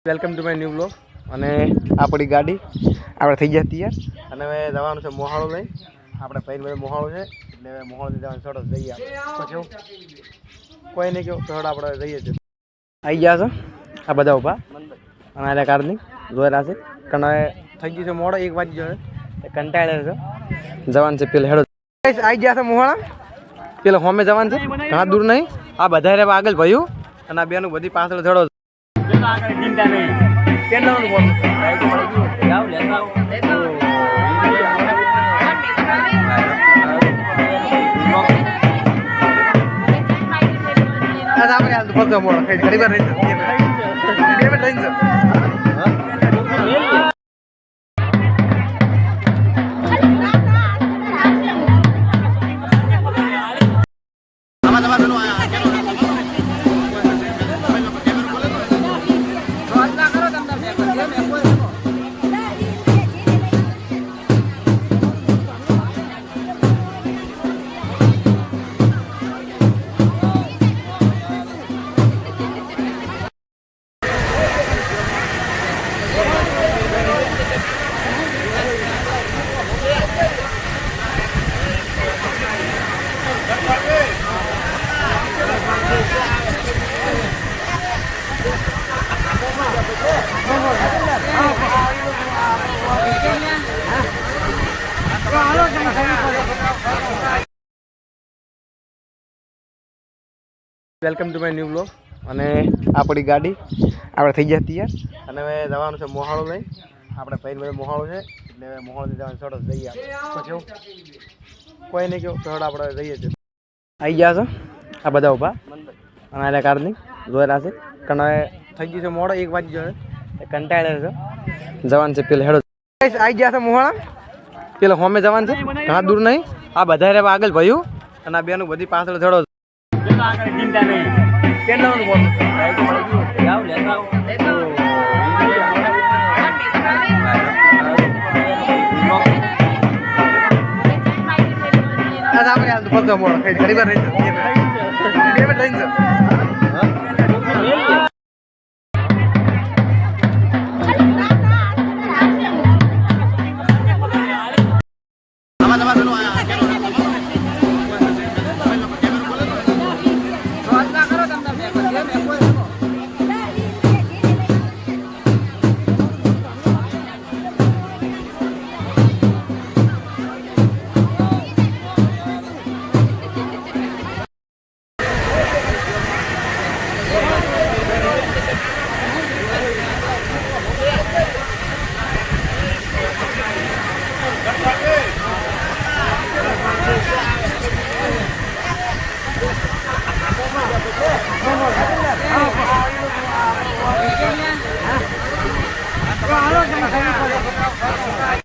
welcome to my new blog અને આપણી ગાડી આપણે થઈ ગયા તૈયાર અને હવે જવાનું છે મોહાળો લઈ આપણે ભાઈ બધે મોહાળો છે એટલે હવે મોહાળોથી જવાનું છોડો જઈએ પછી કોઈ નહીં કેવું છોડ આપણે જઈએ છીએ આવી ગયા છો આ બધા ઊભા અને આ કારની જોયેલા છે કારણ હવે થઈ ગયું છે મોડો 1 વાગી ગયો છે કંટાળે છે જવાનું છે પેલે હેડો આવી ગયા છે મોહાળા પેલે હોમે જવાનું છે ઘણા દૂર નહીં આ બધા રે આગળ ભયું અને આ બેનું બધી પાછળ થડો ચિંતા નહીં કેટલાનું બોલ જાવ લેતા આપણે હાલ ફક્ત મોડો ઘણી વાર રહી welcome to my new blog અને આપણી ગાડી આપણે થઈ ગયા તૈયાર અને હવે જવાનું છે મોહાળો લઈ આપણે ભાઈ બધે મોહાળો છે એટલે હવે મોહાળોથી જવાનું છોડો જઈએ પછી કોઈ નહીં કેવું છોડ આપણે જઈએ છીએ આવી ગયા છો આ બધા ઊભા અને આ કારની જોયેલા છે કારણ હવે થઈ ગયું છે મોડો 1 વાગી ગયો છે કંટાળે છે જવાનું છે પેલે હેડો આવી ગયા છે મોહાળા પેલે હોમે જવાનું છે ઘણા દૂર નહીં આ બધા રે આગળ ભયું અને આ બેનું બધી પાછળ થડો ચિંતા નહીં કેટલાનું બોલ જાવ લેતા આપણે હાલ ફક્ત મોડો ઘણી વાર રહી